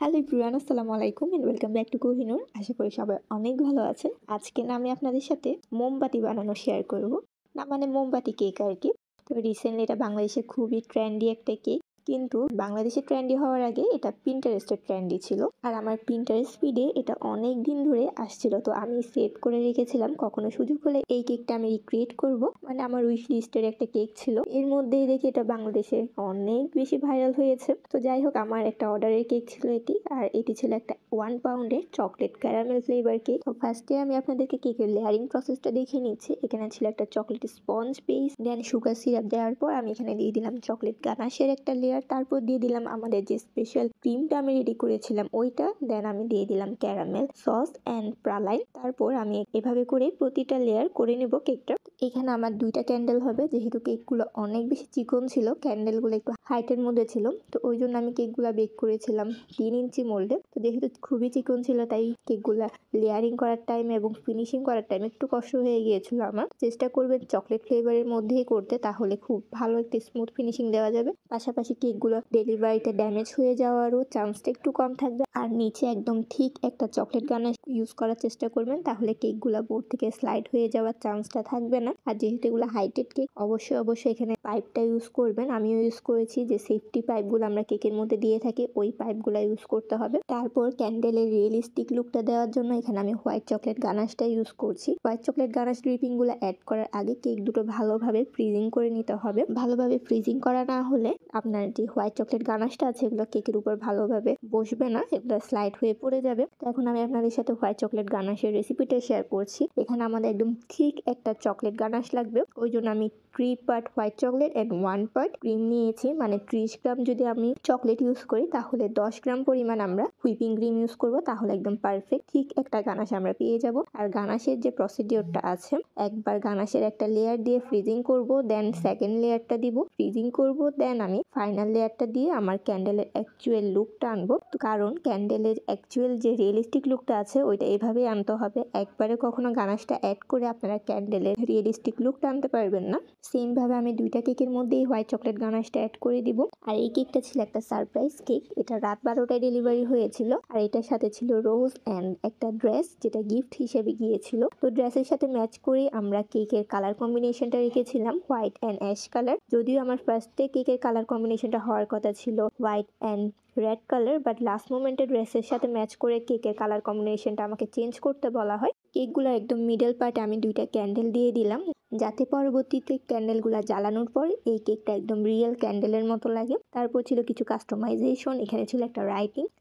Hello everyone, আসসালামু আলাইকুম and welcome back to Kohinoor. আশা করি সবাই অনেক ভালো আছেন। আজকে না আমি আপনাদের সাথে মোমবাতি বানানো শেয়ার করব। না মানে মোমবাতি কেক আর কি। তো রিসেন্টলি এটা বাংলাদেশে খুবই ট্রেন্ডি একটা কেক। কিন্তু বাংলাদেশে ট্রেন্ডি হওয়ার আগে এটা পিন্টারেস্টে ট্রেন্ডি ছিল। আর আমার পিন্টারেস্ট ফিডে এটা অনেক দিন ধরে আসছিল। তো আমি সেভ করে রেখেছিলাম, কখনো সুযোগ হলে এই কেকটা আমি রিক্রিয়েট করব। মানে আমার উইশ লিস্টের একটা কেক ছিল। এর মধ্যেই দেখি এটা বাংলাদেশে অনেক বেশি ভাইরাল হয়েছে। তো যাই হোক, আমার একটা অর্ডারের কেক ছিল এটি। আর এটি ছিল একটা 1 পাউন্ডের চকলেট ক্যারামেল ফ্লেভার কেক। তো ফার্স্টে আমি আপনাদেরকে কেকের লেয়ারিং প্রসেসটা দেখিয়ে নিচ্ছি। এখানে ছিল একটা চকলেট স্পঞ্জ বেস, দেন সুগার সিরাপ দেওয়ার পর আমি এখানে দিয়ে দিলাম চকলেট গানাশের একটা লেয়ার। তারপর দিয়ে দিলাম আমাদের যে স্পেশাল ক্রিমটা আমি রেডি করেছিলাম ওইটা। দেন আমি দিয়ে দিলাম ক্যারামেল সস অ্যান্ড প্রালাইন। তারপর আমি এভাবে করে প্রতিটা লেয়ার করে নেব কেকটা। এখানে আমার 2টা ক্যান্ডেল হবে, যেহেতু কেকগুলো অনেক বেশি চিকন ছিল, ক্যান্ডেলগুলো একটু হাইটের মধ্যে ছিল। তো ওই জন্য আমি কেকগুলো বেক করেছিলাম 3 ইঞ্চি মোল্ডে। তো যেহেতু খুবই চিকন ছিল তাই কেকগুলা লেয়ারিং করার টাইম এবং ফিনিশিং করার টাইম একটু কষ্ট হয়ে গিয়েছিল আমার। চেষ্টা করবেন চকলেট ফ্লেভারের মধ্যেই করতে, তাহলে খুব ভালো একটা স্মুথ ফিনিশিং দেওয়া যাবে। পাশাপাশি কেকগুলো ডেলিভারিতে ড্যামেজ হয়ে যাওয়ারও চান্সটা একটু কম থাকবে। আর নিচে একদম ঠিক একটা চকলেট গানাশ ইউজ করার চেষ্টা করবেন, তাহলে কেকগুলো বোর্ড থেকে স্লাইড হয়ে যাওয়ার চান্সটা থাকবে না। আর যেহেতু এগুলো হাইটেড কেক, অবশ্যই এখানে পাইপটা ইউজ করবেন। আমিও ইউজ করেছি যে সেফটি পাইপগুলো আমরা কেকের মধ্যে দিয়ে থাকি, ওই পাইপগুলো ইউজ করতে হবে। তারপর ক্যান্ডেলের রিয়েলিস্টিক লুকটা দেওয়ার জন্য এখানে আমি হোয়াইট চকলেট গানাশটা ইউজ করছি। হোয়াইট চকলেট গানাশ ড্রিপিংগুলো অ্যাড করার আগে কেক দুটো ভালোভাবে ফ্রিজিং করে নিতে হবে। ভালোভাবে ফ্রিজিং করা না হলে আপনার যে হোয়াইট চকলেট গানাশটা আছে এগুলো কেকের উপর ভালোভাবে বসবে না, এগুলো স্লাইড হয়ে পড়ে যাবে। তো এখন আমি আপনাদের সাথে হোয়াইট চকলেট গানাশের রেসিপিটা শেয়ার করছি। এখানে আমাদের একদম ঠিক একটা চকলেট গানাশ লাগবে, ওই জন্য আমি 3 part white chocolate and 1 part cream নিয়েছি। মানে 30 গ্রাম যদি আমি চকলেট ইউজ করি তাহলে 10 গ্রাম পরিমাণ আমরা হুইপিং ক্রিম ইউজ করব, তাহলে একদম পারফেক্ট ঠিক একটা গানাশ আমরা পেয়ে যাব। আর গানাশের যে প্রসিডিওরটা আছে, একবার গানাশের একটা লেয়ার দিয়ে ফ্রিজিং করব, দেন সেকেন্ড লেয়ারটা দিব, ফ্রিজিং করব, দেন আমি ফাইনাল লেয়ারটা দিয়ে আমার ক্যান্ডেলের অ্যাকচুয়াল লুকটা আনবো। কারণ ক্যান্ডেলের অ্যাকচুয়াল যে রিয়েলিস্টিক লুকটা আছে ওইটা এভাবেই আনতে হবে। একবারে কখনো গানাশটা অ্যাড করে আপনারা ক্যান্ডেলের রিয়েলিস্টিক লুকটা আনতে পারবেন না। সেম ভাবে আমি 2টা কেকের মধ্যেই হোয়াইট চকলেট গানাশটা অ্যাড করে দিব। আর এই কেকটা ছিল একটা সারপ্রাইজ কেক, এটা রাত 12টায় ডেলিভারি হয়েছিল। আর এটার সাথে ছিল রোজ অ্যান্ড একটা ড্রেস, যেটা গিফট হিসেবে গিয়েছিল। তো ড্রেসের সাথে ম্যাচ করে আমরা কেকের কালার কম্বিনেশনটা রেখেছিলাম হোয়াইট অ্যান্ড অ্যাশ কালার। যদিও আমার ফার্স্টে কেকের কালার কম্বিনেশনটা হওয়ার কথা ছিল white and red colour, but last মোমেন্টে ড্রেসের সাথে ম্যাচ করে কেকের কালার কম্বিনেশনটা আমাকে চেঞ্জ করতে বলা হয়। কেকগুলো একদম মিডল পার্টে আমি 2টা ক্যান্ডেল দিয়ে দিলাম, যাতে পরবর্তীতে ক্যান্ডেলগুলো জ্বালানোর পর এই কেকটা একদম রিয়েল ক্যান্ডেলের মতো লাগে। তারপর ছিল কিছু কাস্টমাইজেশন, এখানে ছিল একটা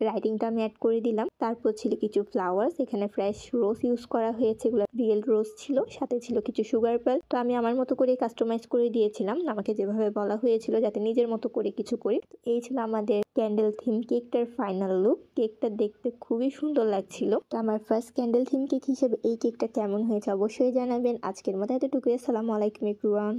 রাইটিংটা আমি অ্যাড করে দিলাম। তারপর ছিল কিছু ফ্লাওয়ার্স, এখানে ফ্রেশ রোজ ইউজ করা হয়েছে, এগুলো রিয়েল রোজ ছিল। সাথে ছিল কিছু সুগার পাল। তো আমি আমার মতো করে কাস্টমাইজ করে দিয়েছিলাম, আমাকে যেভাবে বলা হয়েছিল, যাতে নিজের মতো করে কিছু করি। এই ছিল আমাদের ক্যান্ডেল থিম কেকটার ফাইনাল লুক। কেকটা দেখতে খুবই সুন্দর লাগছিল। তো আমার ফার্স্ট ক্যান্ডেল থিম কেক হিসেবে এই কেকটা কেমন হয়েছে অবশ্যই জানাবেন। আজকের মতো এতটুকুই। আসসালামু আলাইকুম এভরিওয়ান।